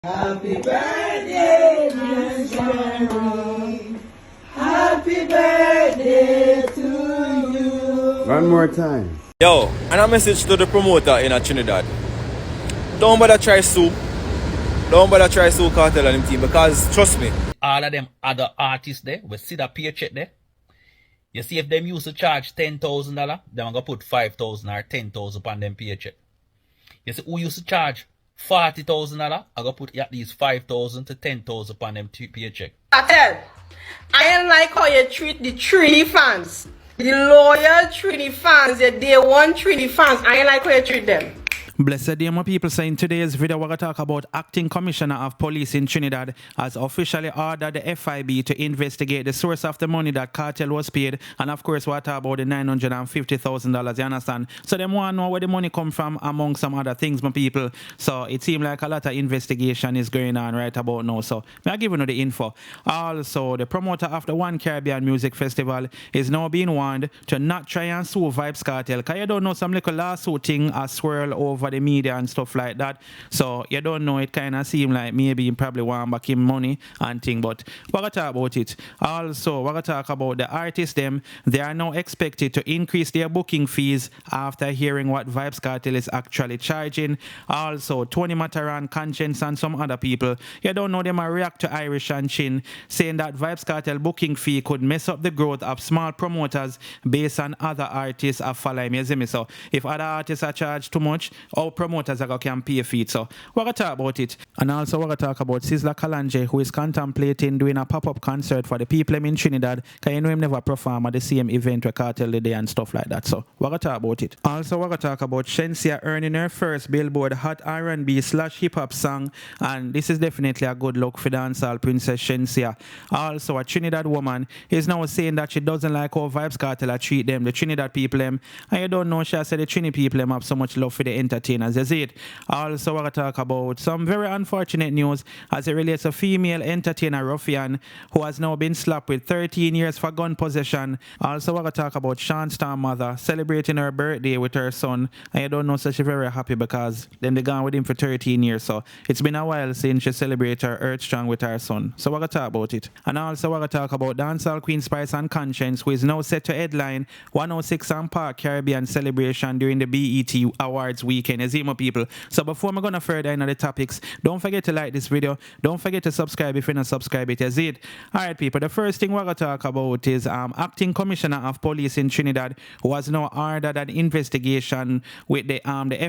Happy birthday, dear Jerry. Happy birthday to you. One more time. Yo, and a message to the promoter in Trinidad. Don't bother try sue. Don't bother try sue Kartel and him team because trust me. All of them other artists there, we see that paycheck there. You see if them used to charge $10,000, them are going to put 5,000 or 10,000 upon them paycheck. You see who used to charge $40,000, I'm going to put at least 5,000 to 10,000 upon them paycheck. Kartel, I don't like how you treat the Trini fans. The loyal Trini fans, the day one Trini fans, I don't like how you treat them. Blessed day, my people. So in today's video, we're going to talk about Acting Commissioner of Police in Trinidad has officially ordered the FIB to investigate the source of the money that Kartel was paid. And of course, we're talking about the $950,000, you understand? So them want to know where the money come from, among some other things, my people. So it seems like a lot of investigation is going on right about now. So I'll give you the info. Also, the promoter of the One Caribbean Music Festival is now being warned to not try and sue Vybz Kartel. Because you don't know, some little lawsuit thing a swirl over the media and stuff like that. So you don't know, it kind of seem like maybe you probably want back him money and thing, but we're going to talk about it. Also, we're going to talk about the artists them. They are now expected to increase their booking fees after hearing what Vybz Kartel is actually charging. Also, Tony Mataran, Conscience and some other people, you don't know, them are react to Irish and Chin, saying that Vybz Kartel booking fee could mess up the growth of small promoters based on other artists are following me. So if other artists are charged too much, all promoters are can pay a fee. So we're going to talk about it. And also we're going to talk about Sizzla Kalanje, who is contemplating doing a pop-up concert for the people in Trinidad, because you know him never perform at the same event where Kartel the day and stuff like that. So we're going to talk about it. Also we're going to talk about Shenseea earning her first Billboard Hot R&B/hip-hop song, and this is definitely a good look for dancehall princess Shenseea. Also, a Trinidad woman is now saying that she doesn't like how Vybz Kartel treat them, the Trinidad people them, and you don't know, she said the Trini people them have so much love for the entertainers. You see it. Also, we're going to talk about some very unfortunate news as it relates to female entertainer Ruffian, who has now been slapped with 13 years for gun possession. Also, we're going to talk about Shawn Storm mother celebrating her birthday with her son, and you don't know, so she's very happy because then they gone with him for 13 years. So it's been a while since she celebrated her Earth Strong with her son. So we're going to talk about it. And also, we're going to talk about dancehall Queen Spice and Conscience, who is now set to headline 106 and Park Caribbean celebration during the BET Awards weekend. You see, my people. So before I'm going to further into the topics, don't forget to like this video. Don't forget to subscribe if you're not subscribed. You see it. All right, people. The first thing we're going to talk about is Acting Commissioner of Police in Trinidad, who has now ordered an investigation with the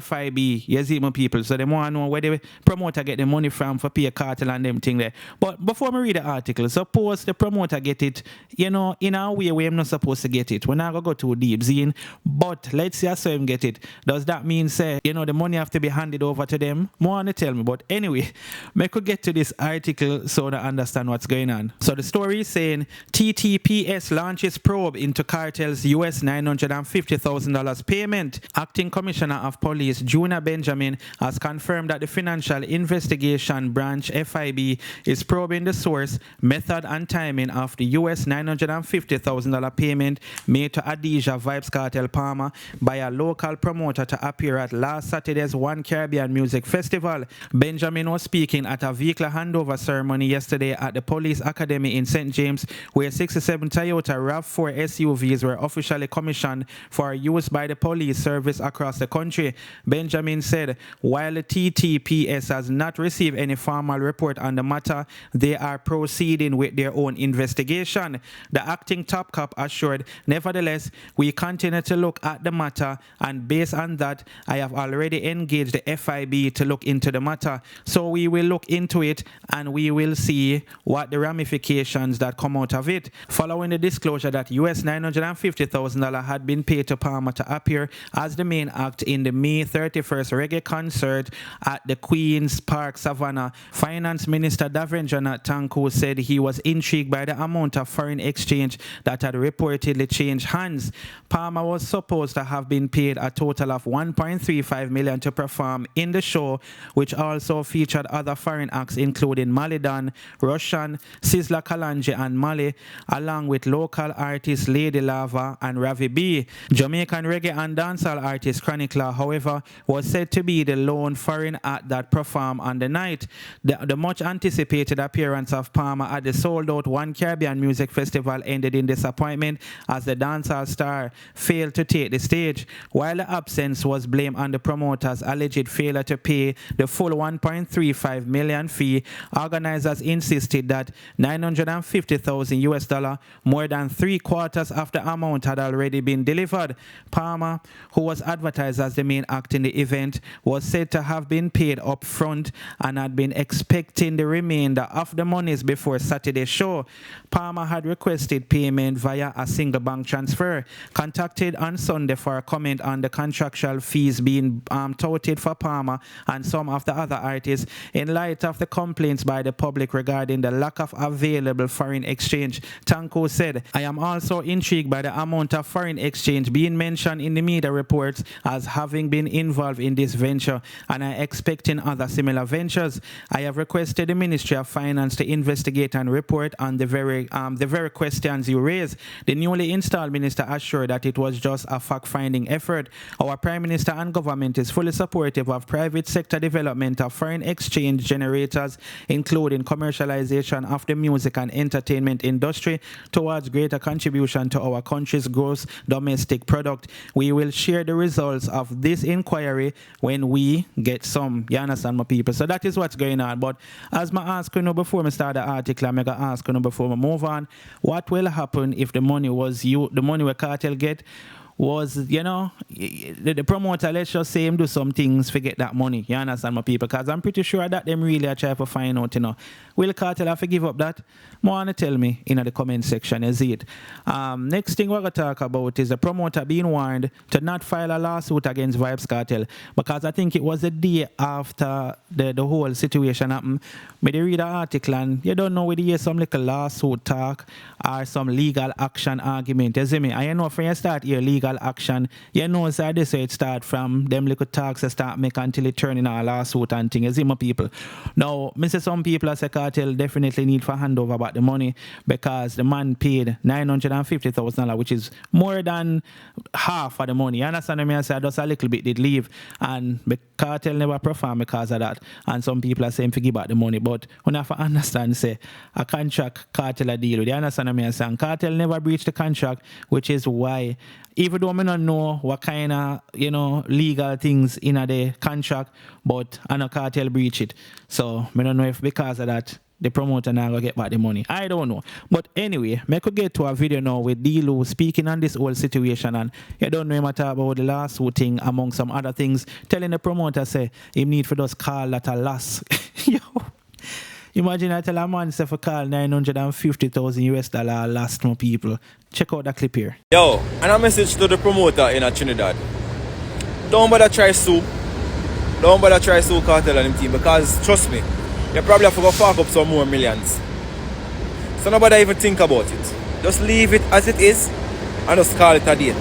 FIB. You see, my people. So they want to know where the promoter get the money from for pay Kartel and them thing there. But before I read the article, suppose the promoter get it, you know, in a way where I'm not supposed to get it. We're not going to go too deep, Zine. But let's say I saw him get it. Does that mean, say, you know, the money have to be handed over to them? More on to tell me. But anyway, I could get to this article so I understand what's going on. So the story is saying TTPS launches probe into Kartel's US $950,000 payment. Acting Commissioner of Police Juna Benjamin has confirmed that the Financial Investigation Branch FIB is probing the source, method and timing of the US $950,000 payment made to Adija Vybz Kartel Palmer by a local promoter to appear at last Saturday's One Caribbean Music Festival. Benjamin was speaking at a vehicle handover ceremony yesterday at the Police Academy in St. James, where 67 Toyota RAV4 SUVs were officially commissioned for use by the police service across the country. Benjamin said, while the TTPS has not received any formal report on the matter, they are proceeding with their own investigation. The acting top cop assured, nevertheless, we continue to look at the matter, and based on that, I have already engaged the FIB to look into the matter. So we will look into it and we will see what the ramifications that come out of it. Following the disclosure that US $950,000 had been paid to Palmer to appear as the main act in the May 31st reggae concert at the Queen's Park Savannah, Finance Minister Davendranath Tanku said he was intrigued by the amount of foreign exchange that had reportedly changed hands. Palmer was supposed to have been paid a total of $1.35 $1.5 million to perform in the show, which also featured other foreign acts including Malidon, Ruffian, Sizzla Kalonji and Mali, along with local artists Lady Lava and Ravi B. Jamaican reggae and dancehall artist Chronicler, however, was said to be the lone foreign act that performed on the night. The much anticipated appearance of Palmer at the sold-out One Caribbean Music Festival ended in disappointment as the dancehall star failed to take the stage. While the absence was blamed on the promoter's alleged failure to pay the full $1.35 million fee, organizers insisted that $950,000, more than 3/4 of the amount, had already been delivered. Palmer, who was advertised as the main act in the event, was said to have been paid up front and had been expecting the remainder of the monies before Saturday's show. Palmer had requested payment via a single bank transfer. Contacted on Sunday for a comment on the contractual fees being touted for Palmer and some of the other artists in light of the complaints by the public regarding the lack of available foreign exchange, Tanko said, "I am also intrigued by the amount of foreign exchange being mentioned in the media reports as having been involved in this venture, and I expect in other similar ventures. I have requested the Ministry of Finance to investigate and report on the very questions you raised." The newly installed minister assured that it was just a fact-finding effort. "Our Prime Minister and government is fully supportive of private sector development of foreign exchange generators, including commercialization of the music and entertainment industry towards greater contribution to our country's gross domestic product. We will share the results of this inquiry when we get some." You understand, my people? So that is what's going on. But as I ask you before I start the article, I'm going to ask you before we move on, what will happen if the money where Kartel get was, the promoter, let's just say him do some things to get that money. You understand, my people? Because I'm pretty sure that them really are trying to find out, Will Kartel have to give up that? More want to tell me in the comment section, is it? Next thing we're going to talk about is the promoter being warned to not file a lawsuit against Vybz Kartel, because I think it was the day after the whole situation happened. But you read the article and you don't know whether you hear some little lawsuit talk or some legal action argument. You see me? I know when you start your legal action, you know so this way it start from them little talks that start make until it turn in a lawsuit and thing. You see my people? Now, me say some people as a Kartel definitely need for handover about the money, because the man paid $950,000, which is more than half of the money. You understand me? I say just a little bit did leave, and the Kartel never perform because of that. And some people are saying forgive about the money, but when I have to understand, say a contract Kartel a deal with. You understand me? I say Kartel never breached the contract, which is why, even though I don't know what kind of legal things in the contract, but I know Kartel breach it. So I don't know if because of that the promoter now going to get back the money. I don't know. But anyway, I could get to a video now with D-Lu speaking on this whole situation, and you don't know him at all about the lawsuit thing among some other things, telling the promoter say he need for just call that a loss. Yo. Imagine I tell a man say for call $950,000 last more people. Check out that clip here. Yo, and a message to the promoter in Trinidad. Don't bother try sue. Don't bother try sue Kartel and him team, because trust me, you probably have to go fuck up some more millions. So nobody even think about it. Just leave it as it is and just call it a day.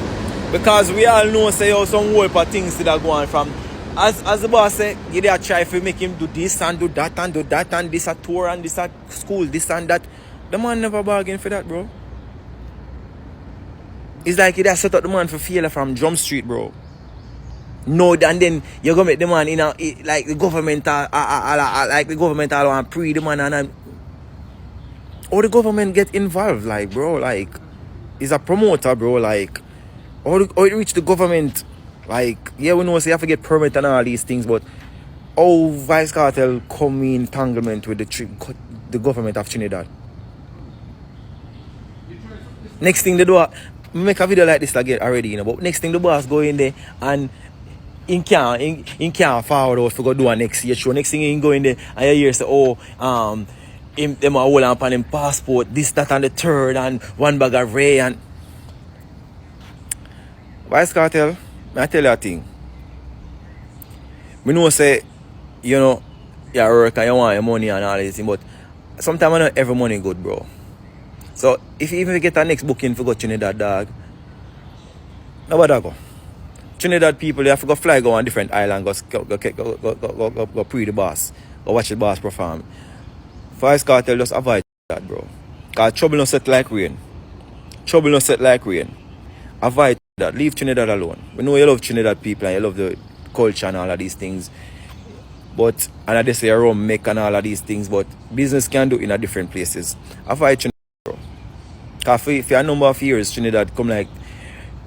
Because we all know say some whole of things that are going from, as the boss say, you dare try to make him do this and do that and do that and this a tour and this a school, this and that. The man never bargained for that, bro. It's like you dare set up the man for failure from Drum Street, bro. No, and then you're gonna make the man like the government like the government all want pre the man and all the government get involved, like, bro, like is a promoter, bro, like or it reach the government, like, yeah, we know say you have to get permit and all these things, but Vybz Kartel come in entanglement with the government of Trinidad. Next thing they do, make a video like this again already, but next thing the boss go in there and in can't forward out for go do a next year show. Next thing he go in there and you hear say, them are hold up on him passport, this, that and the third, and one bag of Ray and Vybz Kartel, I tell you a thing. Me know say, you work and you want your money and all this thing, but sometimes not every money good, bro. So if you even get a next booking for go Trinidad, dog, nobody go. Trinidad people, they have to go fly, go on different island, go pre the boss, go watch the boss perform. Vybz Kartel, just avoid that, bro. Cause trouble no set like rain. Trouble no set like rain. Avoid that. Leave Trinidad alone. We know you love Trinidad people and you love the culture and all of these things. But, and I say rum make and all of these things, but business can do in a different places. Avoid Trinidad, bro. Cause for a number of years, Trinidad come like,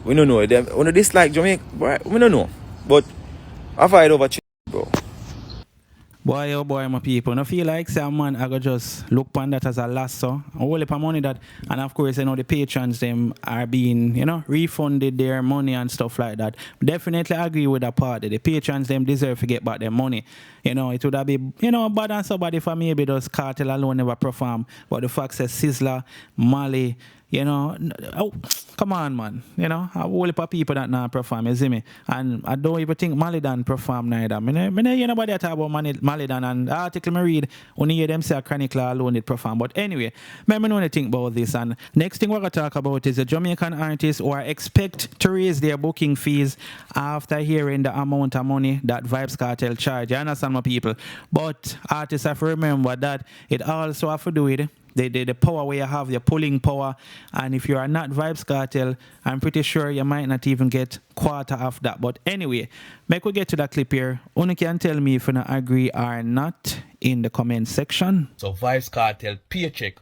we don't know them. We don't dislike Jamaica, right? We don't know. But avoid over Trinidad, bro. Boy, oh boy, my people. I feel like some man, I go just look upon that as a loss, so a whole heap of money that, and of course, you know, the patrons, them are being, you know, refunded their money and stuff like that. Definitely agree with that part. The patrons, them deserve to get back their money. You know, it would have been, you know, bad on somebody for maybe those Kartel alone never perform. But the fact says Sizzla, Mali, you know, oh, come on, man. You know, a whole heap of people that now perform, you see me? And I don't even think Mali done perform neither. I mean, you know, nobody talk about Mali done, and the article I read, only hear them say a Chronicler alone did perform. But anyway, let me know anything about this. And next thing we're going to talk about is the Jamaican artists who are expect to raise their booking fees after hearing the amount of money that Vybz Kartel charge. You understand, my people? But artists have to remember that it also have to do with the power where you have, your pulling power. And if you are not Vybz Kartel, I'm pretty sure you might not even get quarter of that. But anyway, make we get to that clip here. Only can tell me if you not agree or not in the comment section. So Vybz Kartel paycheck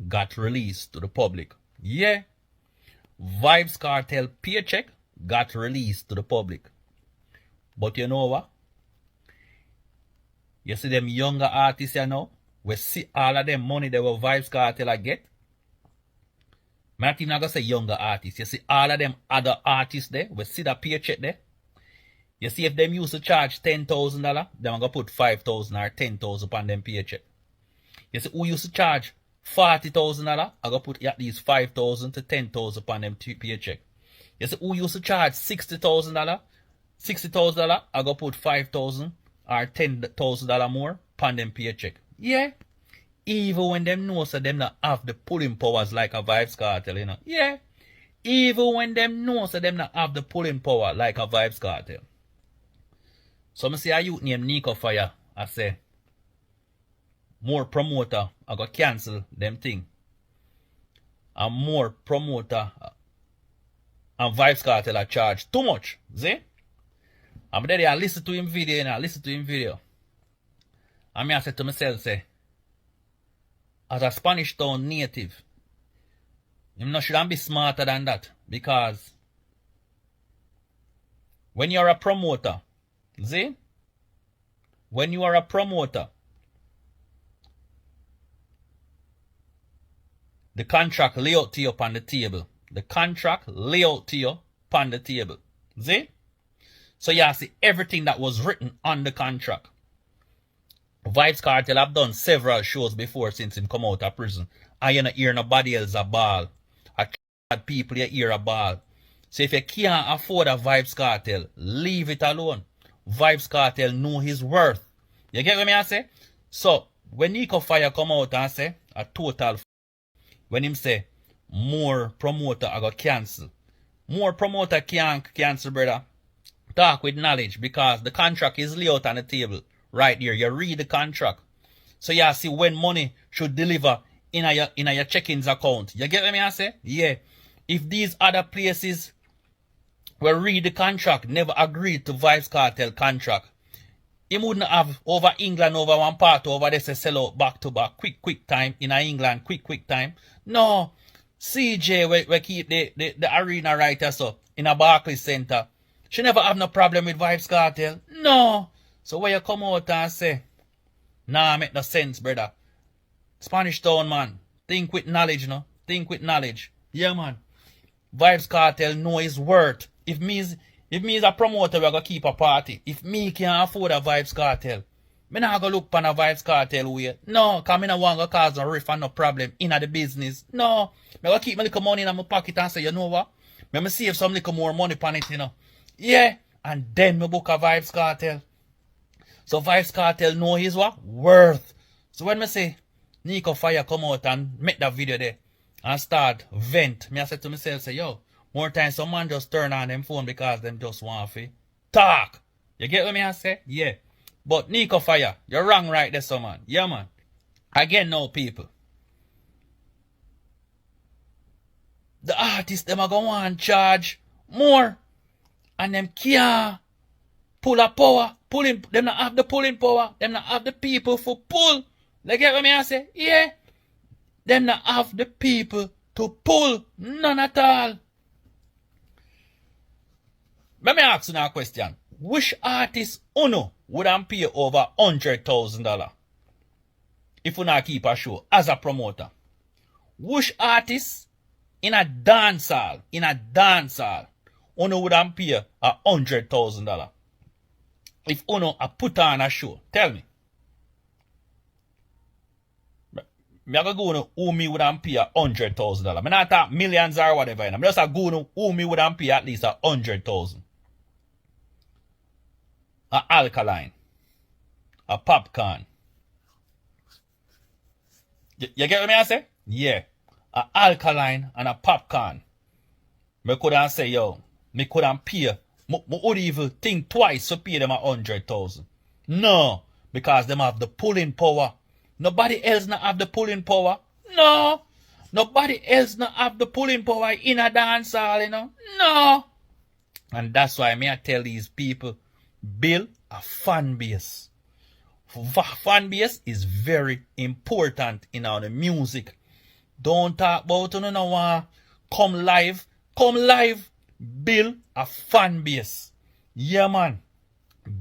got released to the public. Yeah. Vybz Kartel paycheck got released to the public. But you know what? You see them younger artists, you know, we see all of them money that will Vybz Kartel get. I'm not even going to say younger artists. You see all of them other artists there, we see that paycheck there. You see if them used to charge $10,000, they're going to put $5,000 or $10,000 upon them paycheck. You see who used to charge $40,000, I'm going to put at least $5,000 to $10,000 upon them paycheck. You see who used to charge $60,000, I'm going to put $5,000 or $10,000 more upon them paycheck. Yeah. Even when them know so them not have the pulling powers like a Vybz Kartel, you know. Yeah. Even when them know so them not have the pulling power like a Vybz Kartel. So I say a youth named Nico Fire, I say, more promoter, I go cancel them thing. And more promoter and Vybz Kartel I charge too much. See? I'm there, I listen to him video, and I listen to him video. And I said to myself, say, as a Spanish Town native, you shouldn't be smarter than that. Because when you're a promoter, see? When you are a promoter, the contract lay out to you upon the table. The contract lay out to you upon the table. See? So you see everything that was written on the contract. Vybz Kartel have done several shows before since him come out of prison. And you not hear nobody else a ball. A people you hear a ball. So if you can't afford a Vybz Kartel, leave it alone. Vybz Kartel know his worth. You get what I say? So when Nico Fire come out and say a total, when him say more promoter I got cancel. More promoter can't cancel, brother. Talk with knowledge, because the contract is laid out on the table. Right here, you read the contract. So you see when money should deliver in your check-ins account. You get what I say? Yeah. If these other places will read the contract, never agreed to Vybz Kartel contract, he wouldn't have over England, over one part, over there, say sell out back to back, quick time, in England, quick time. No. CJ, we keep the arena right so in a Barclays Center. She never have no problem with Vybz Kartel. No. So where you come out and say, nah, make no sense, brother. Spanish Town, man. Think with knowledge, no? Think with knowledge. Yeah, man. Vybz Kartel know his worth. If me is a promoter, we're going to keep a party. If me can't afford a Vybz Kartel, me not going to look on a Vybz Kartel way. No, because me not want to cause no riff and no problem in the business. No. Me going to keep my little money in my pocket and say, you know what? Me save some little more money on it, you know. Yeah. And then me book a Vybz Kartel. So Vybz Kartel know his what? Worth. So when me say, Nico Fire come out and make that video there and start vent, me I said to myself, say, yo, More times some man just turn on them phone because them just want to talk. You get what me I say? Yeah. But Nico Fire, you're wrong right there, so man. Yeah, man. Again, no people. The artists, them are going to charge more. And them can't pull a power. Pulling, them not have the pulling power. Them not have the people for pull. You get what me I say? Yeah. Them not have the people to pull. None at all. Let me ask you now a question. Which artist uno would pay over $100,000 if you not keep a show as a promoter? Which artist in a dance hall uno would pay $100,000 if uno a put on a show? Tell me. Me go go who me would pay $100,000. Me not talk millions or whatever. I just go who me would pay at least $100,000. A alkaline, a popcorn. You get what me I say? Yeah. A alkaline and a popcorn. Me couldn't say, yo, me couldn't pay. Me would even think twice to pay them $100,000. No, because them have the pulling power. Nobody else not have the pulling power. No. Nobody else not have the pulling power in a dance hall, you know. No. And that's why me I tell these people, build a fan base. Fan base is very important in our music. Don't talk about no come live. Build a fan base. Yeah, man.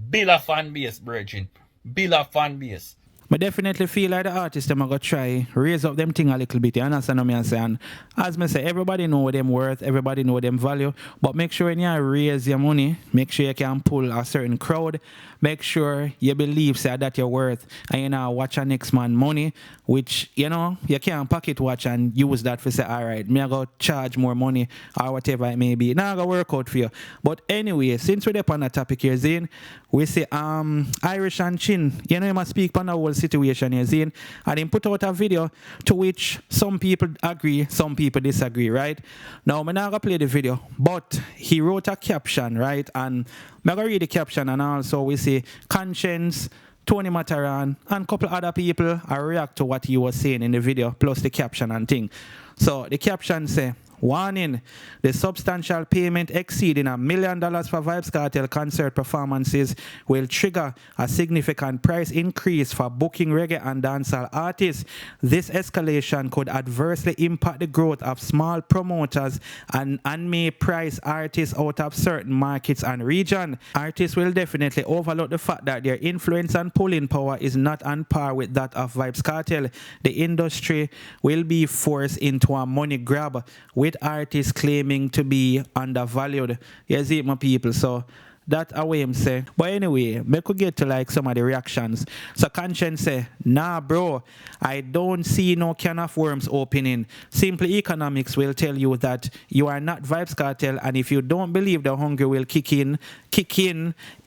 Build a fan base, Virgin. Build a fan base. I definitely feel like the artists them are going to try raise up them thing a little bit. You understand what I'm saying? As I say, everybody know them worth, everybody know them value. But make sure when you raise your money, make sure you can pull a certain crowd. Make sure you believe say that you're worth. And you know, watch a next man money, which, you know, you can't pocket watch and use that for say, all right, me I go charge more money or whatever it may be. Now I go work out for you. But anyway, since we're up on the topic here, Zane, we say Irish and Chin, you know, you must speak on the whole situation here, Zane. And then put out a video to which some people agree, some people disagree, right? Now, I'm not going to play the video, but he wrote a caption, right? And I'm going to read the caption, and also we see Conscience, Tony Mataran, and a couple other people react to what he was saying in the video, plus the caption and thing. So the caption say, warning, the substantial payment exceeding $1 million for Vybz Kartel concert performances will trigger a significant price increase for booking reggae and dancehall artists. This escalation could adversely impact the growth of small promoters and may price artists out of certain markets and regions. Artists will definitely overlook the fact that their influence and pulling power is not on par with that of Vybz Kartel. The industry will be forced into a money grab with artists claiming to be undervalued. You see it, my people. So that away him say. But anyway, we could get to like some of the reactions. So Conscience say, nah bro, I don't see no can of worms opening. Simply economics will tell you that you are not Vybz Kartel, and if you don't believe the hunger will kick in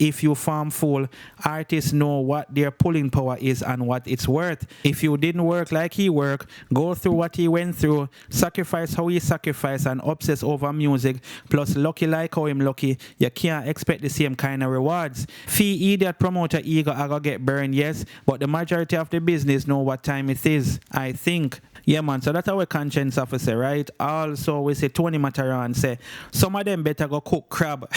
if you farm full. Artists know what their pulling power is and what it's worth. If you didn't work like he worked, go through what he went through, sacrifice how he sacrificed, and obsess over music, plus lucky like how him lucky, you can't expect the same kind of rewards. Fee idiot promoter ego I go get burned, yes, but the majority of the business know what time it is, I think. Yeah, man, so that's our Conscience officer, right? Also, we say Tony Mataran say, some of them better go cook crab.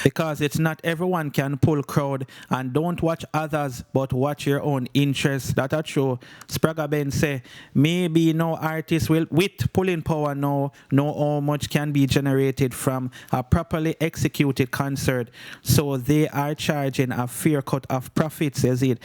Because it's not everyone can pull crowd, and don't watch others but watch your own interests. That's true. Spraga Ben say, maybe no artist will with pulling power know how much can be generated from a properly executed concert, so they are charging a fair cut of profits, says it.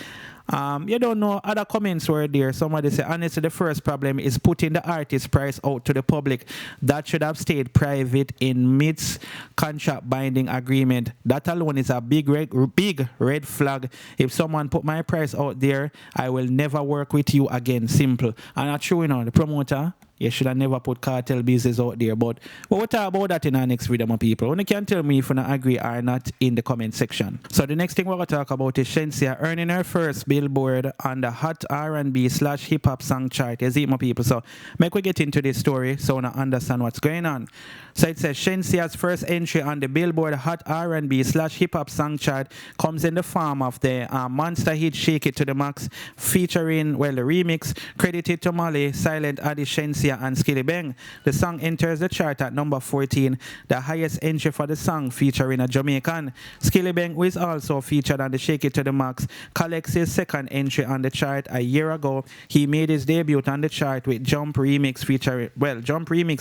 You don't know, other comments were there. Somebody said, honestly, the first problem is putting the artist price out to the public. That should have stayed private in midst contract binding agreement. That alone is a big red flag. If someone put my price out there, I will never work with you again. Simple. And that's true, you know, the promoter, You should have never put cartel business out there. But we'll talk about that in our next video, my people. And you can tell me if you agree or not in the comment section. So the next thing we're going to talk about is Shenseea earning her first Billboard on the Hot R&B/hip hop song chart. You see, my people. So make we get into this story so we understand what's going on. So it says Shenseea's first entry on the Billboard Hot R&B/hip hop song chart comes in the form of the monster hit Shake It to the Max, featuring, the remix credited to Molly, Silent Addy, Shenseea and Skilly Bang. The song enters the chart at number 14, the highest entry for the song, featuring a Jamaican. Skilly Bang, who is also featured on the Shake It to the Max, collects his second entry on the chart a year ago. He made his debut on the chart with Jump Remix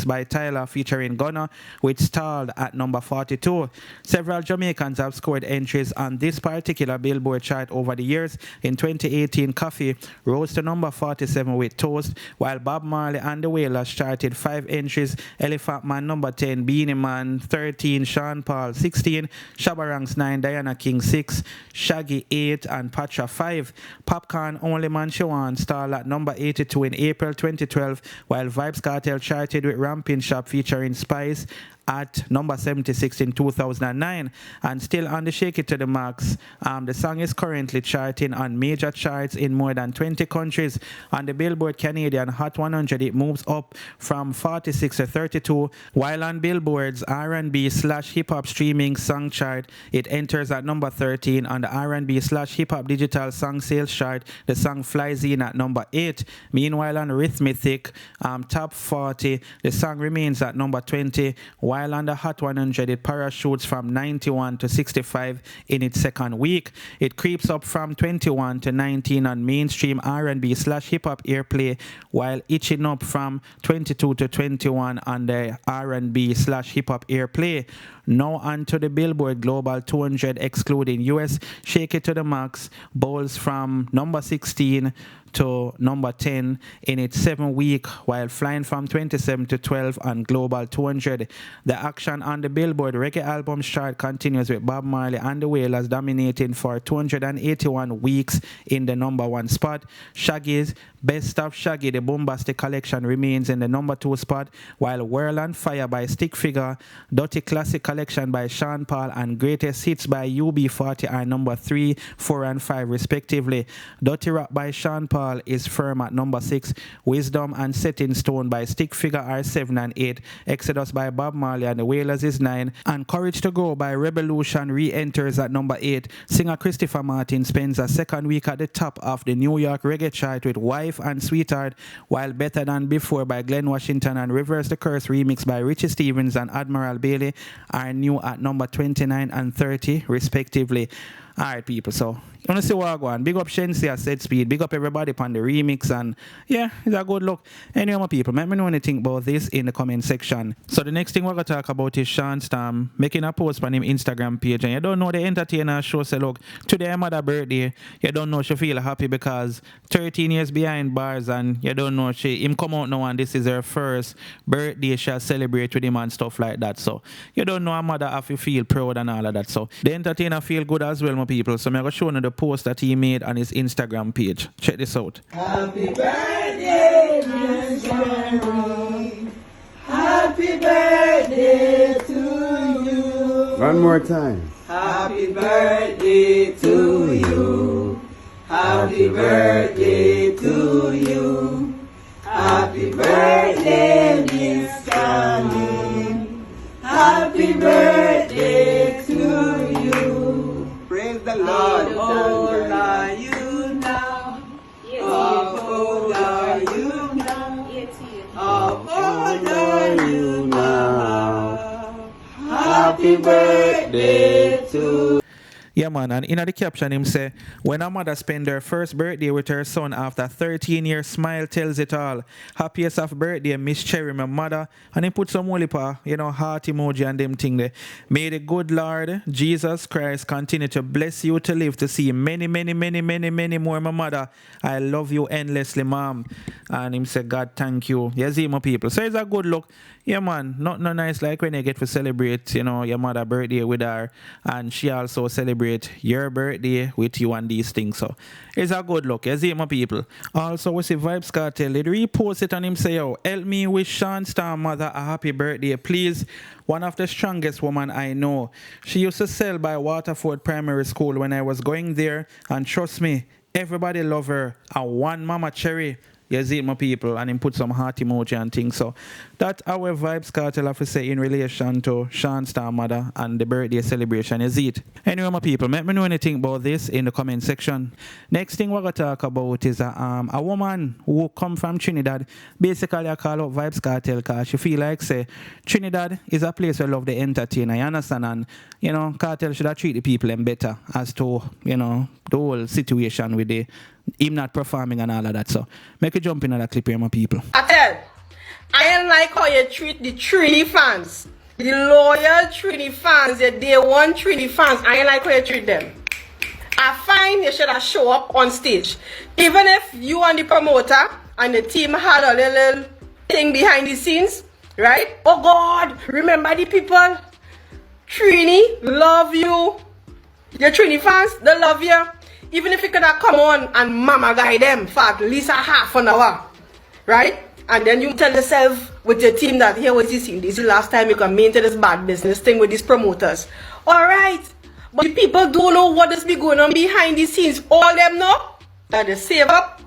by Tyler featuring Gunna, which stalled at number 42. Several Jamaicans have scored entries on this particular Billboard chart over the years. In 2018, Coffee rose to number 47 with Toast, while Bob Marley and the Wailers charted 5 entries. Elephant Man number 10, Beanie Man 13, Sean Paul 16, Shabba Ranks 9, Diana King 6, Shaggy 8 and Patra 5. Popcorn Only Man She Want stalled at number 82 in April 2012, while Vybz Kartel charted with Ramping Shop featuring Spice at number 76 in 2009. And still on the Shake It to the Max, the song is currently charting on major charts in more than 20 countries. On the Billboard Canadian Hot 100, it moves up from 46 to 32, while on Billboard's R&B/hip hop streaming song chart, it enters at number 13. On the R&B/hip hop digital song sales chart, the song flies in at number 8. Meanwhile, on Arithmetic top 40, the song remains at number 20, while on the Hot 100, it parachutes from 91 to 65 in its second week. It creeps up from 21 to 19 on mainstream R&B/hip hop airplay, while itching up from 22 to 21 on the R&B/hip hop airplay. Now on to the Billboard Global 200 excluding US. Shake It to the Max bowls from number 16 to number 10 in its 7th week, while flying from 27 to 12 on Global 200. The action on the Billboard Reggae Albums chart continues with Bob Marley and the Wailers dominating for 281 weeks in the number 1 spot. Shaggy's Best of Shaggy, the Bombastic Collection, remains in the number 2 spot, while Whirl and Fire by Stick Figure, Dirty Classic Collection by Sean Paul, and Greatest Hits by UB40 are number 3, 4 and 5 respectively. Dirty Rap by Sean Paul is firm at number 6. Wisdom and Setting Stone by Stick Figure are 7 and 8. Exodus by Bob Marley and the Wailers is 9. And Courage to Grow by Revolution re-enters at number 8. Singer Christopher Martin spends a second week at the top of the New York reggae chart with Wife and Sweetheart, while Better Than Before by Glenn Washington and Reverse the Curse remix by Richie Stephens and Admiral Bailey are new at number 29 and 30 respectively. Alright, people, so you want to see what I go on. Big up Shenseea, Set Speed, big up everybody on the remix, and yeah, it's a good look. Anyway, my people, let me know anything about this in the comment section. So the next thing we're going to talk about is Shawn Storm making a post on him Instagram page, and you don't know the entertainer show say, look, today her mother birthday, you don't know she feel happy because 13 years behind bars, and you don't know him come out now and this is her first birthday she'll celebrate with him and stuff like that. So you don't know her mother have to feel proud and all of that. So the entertainer feel good as well, my people. So I'm going to show you the post that he made on his Instagram page. Check this out. Happy birthday, dear Sherry. Happy birthday to you. One more time. Happy birthday to you. Happy birthday to you. Happy birthday, Miss Darling. Happy birthday to you. Praise the Lord. How old are you now? How old are you now? How old are you now? Happy birthday to Yeah, man, and in the caption, him say, when a mother spend her first birthday with her son after 13 years, smile tells it all. Happiest of birthday, Miss Cherry, my mother. And he put some holy pa, heart emoji and them thing there. May the good Lord, Jesus Christ, continue to bless you to live to see many, many, many, many, many more, my mother. I love you endlessly, mom. And him say, God, thank you. You see, my people. So it's a good look. Yeah, man, not no nice like when you get to celebrate, your mother birthday with her, and she also celebrate celebrate your birthday with you and these things. So it's a good look. You see, my people. Also, we see Vybz Kartel. He repost it and him say, yo, help me wish Shawn Storm mother a happy birthday, please. One of the strongest women I know. She used to sell by Waterford Primary School when I was going there. And trust me, everybody love her. And one mama cherry. You see, my people, and him put some heart emoji and things. So that our Vybz Kartel have to say in relation to Shawn Storm mother and the birthday celebration. You see it. Anyway, my people, let me know anything about this in the comment section. Next thing we're going to talk about is a woman who come from Trinidad. Basically, I call out Vybz Kartel because she feel like, say, Trinidad is a place where love the entertainer, you understand? And, you know, Kartel should have treat the people them better as to, you know, the whole situation with the him not performing and all of that. So make a jump in on that clip here, my people. I ain't like how you treat the Trini fans. The loyal Trini fans, the day one Trini fans. I ain't like how you treat them. I find you should have show up on stage. Even if you and the promoter and the team had a little thing behind the scenes, right? Oh God, remember the people. Trini, love you. The Trini fans, they love you. Even if you could have come on and mama guide them for at least a half an hour, right? And then you tell yourself with your team that here was this thing. This is the last time you can maintain this bad business thing with these promoters. Alright. But the people don't know what is be going on behind the scenes. All them know that they save up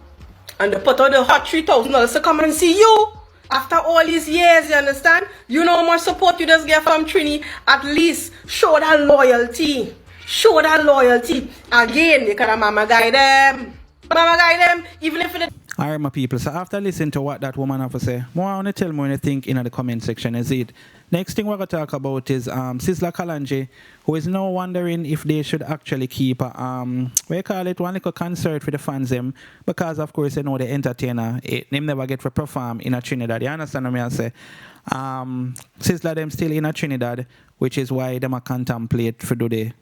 and they put out the hot $3,000 to come and see you. After all these years, you understand? You know how much support you just get from Trini. At least show that loyalty. Show that loyalty. Again, they can mama guide them. Mama guide them, even if it... Alright, my people. So after listening to what that woman have to say, more I want to tell me what you think in the comment section. Is it? Next thing we're going to talk about is Sizzla Kalonji, who is now wondering if they should actually keep a, one little concert for the fans them, because of course you know the entertainer, them never get to perform in a Trinidad. You understand what I say? Sizzla them still in a Trinidad, which is why them a contemplate for do the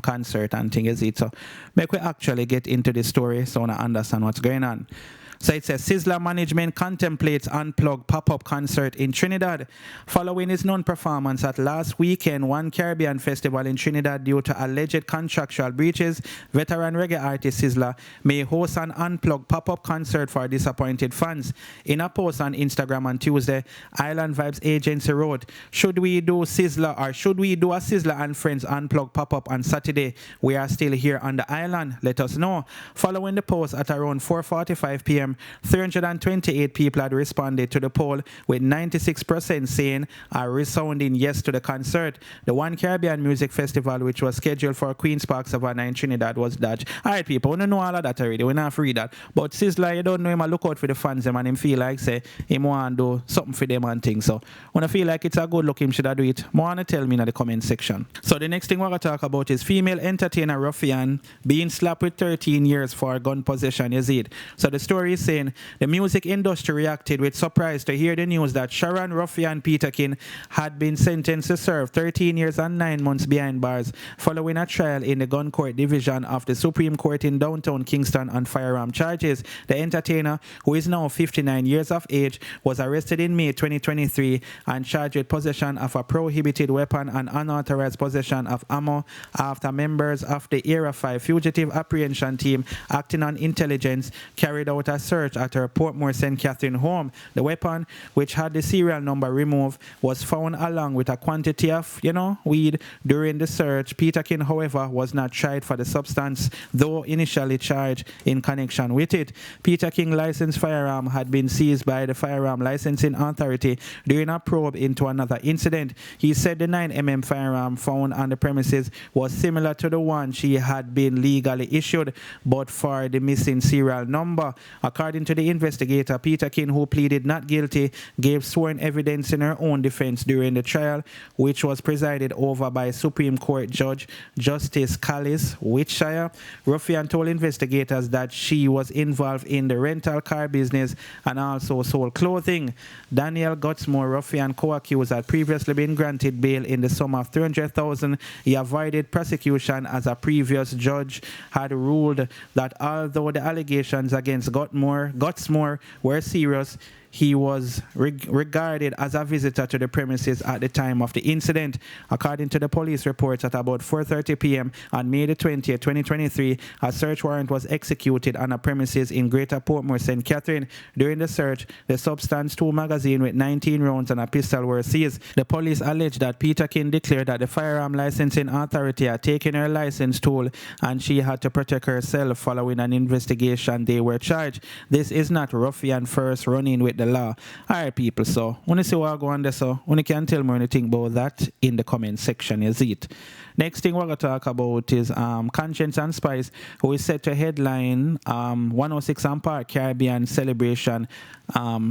concert and thing is it. So make we actually get into the story so I understand what's going on. So it says Sizzla management contemplates unplugged pop-up concert in Trinidad following his non-performance at last weekend One Caribbean Festival in Trinidad due to alleged contractual breaches. Veteran reggae artist Sizzla may host an unplugged pop-up concert for disappointed fans. In a post on Instagram on Tuesday, Island Vibes agency wrote, "Should we do Sizzla or should we do a Sizzla and Friends unplugged pop-up on Saturday? We are still here on the island. Let us know." Following the post at around 4:45 p.m. 328 people had responded to the poll, with 96% saying a resounding yes to the concert. The One Caribbean Music Festival, which was scheduled for Queen's Park Savannah in Trinidad, was dodged. Alright, people, we don't know all of that already. We not free that. But Sizzla, you don't know him, I look out for the fans them and him feel like say him want to do something for them and things. So when I feel like it's a good look, him should I do it. More want to tell me in the comment section. So the next thing we're going to talk about is female entertainer Ruffian being slapped with 13 years for gun possession. You see it? So the story is saying the music industry reacted with surprise to hear the news that Sharon Ruffian Peterkin had been sentenced to serve 13 years and 9 months behind bars following a trial in the Gun Court Division of the Supreme Court in downtown Kingston on firearm charges. The entertainer, who is now 59 years of age, was arrested in May 2023 and charged with possession of a prohibited weapon and unauthorized possession of ammo after members of the Era 5 Fugitive Apprehension Team acting on intelligence carried out a search at her Portmore St. Catherine home. The weapon, which had the serial number removed, was found along with a quantity of, weed during the search. Peterkin, however, was not tried for the substance, though initially charged in connection with it. Peterkin's licensed firearm had been seized by the Firearm Licensing Authority during a probe into another incident. He said the 9mm firearm found on the premises was similar to the one she had been legally issued, but for the missing serial number. According to the investigator, Peterkin, who pleaded not guilty, gave sworn evidence in her own defense during the trial, which was presided over by Supreme Court Judge Justice Callis Whitshire. Ruffian told investigators that she was involved in the rental car business and also sold clothing. Daniel Gutsmore, Ruffian co-accused, had previously been granted bail in the sum of $300,000. He avoided prosecution as a previous judge had ruled that although the allegations against Gutsmore were serious, he was regarded as a visitor to the premises at the time of the incident. According to the police reports, at about 4:30 p.m. on May the 20th, 2023, a search warrant was executed on a premises in Greater Portmore, St. Catherine. During the search, the Substance 2 magazine with 19 rounds and a pistol were seized. The police alleged that Peter King declared that the firearm licensing authority had taken her license tool and she had to protect herself. Following an investigation, they were charged. This is not Ruffian first running with the law. Alright, people, so when you see what I go on there, so when you can tell me anything about that in the comment section, is it? Next thing we're going to talk about is Conscience and Spice, who is set to headline 106 and Park Caribbean celebration.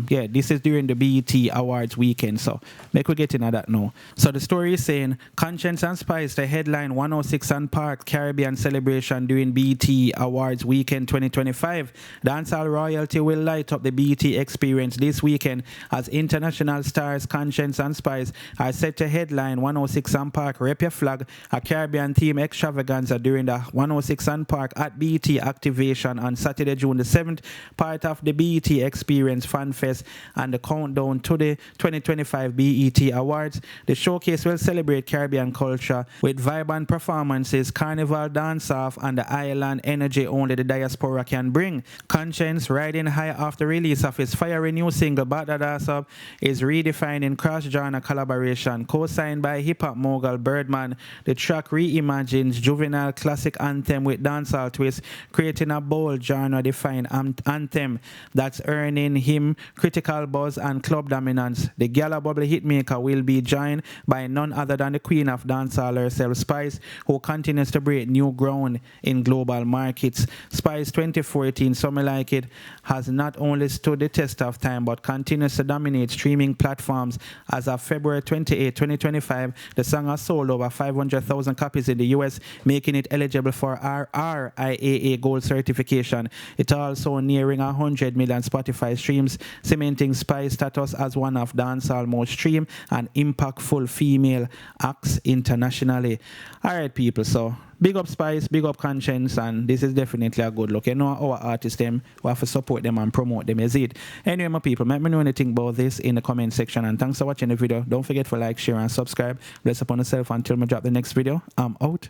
This is during the BET Awards weekend, so make we get into that now. So the story is saying Conscience and Spice to headline 106 and Park Caribbean celebration during BET Awards weekend 2025. Dancehall royalty will light up the BET experience this weekend as international stars Conscience and Spice are set to headline 106 and Park Rep Your Flag, a Caribbean theme extravaganza during the 106 and Park at BET activation on Saturday, June the 7th, part of the BET Experience Fan Fest and the countdown to the 2025 BET Awards. The showcase will celebrate Caribbean culture with vibrant performances, carnival dance-off, and the island energy only the diaspora can bring. Conscience, riding high off the release of his fiery new single Back That Ass Up, is redefining cross-genre collaboration co-signed by hip-hop mogul Birdman. The track reimagines juvenile classic anthem with dancehall twist, creating a bold genre-defined anthem that's earning him critical buzz and club dominance. The Gala Bubbly hitmaker will be joined by none other than the queen of dancehall herself, Spice, who continues to break new ground in global markets. Spice 2014, Something Like It, has not only stood the test of time but continues to dominate streaming platforms. As of February 28, 2025, the song has sold over 500,000 copies in the US, making it eligible for RIAA Gold certification. It also nearing 100 million Spotify streams, cementing Spice's status as one of dancehall's most streamed and impactful female acts internationally. Alright, people, so big up Spice, big up Conscience, and this is definitely a good look. You know, our artists, them, we have to support them and promote them, is it? Anyway, my people, let me know anything about this in the comment section, and thanks for watching the video. Don't forget to like, share, and subscribe. Bless upon yourself until I drop the next video. I'm out.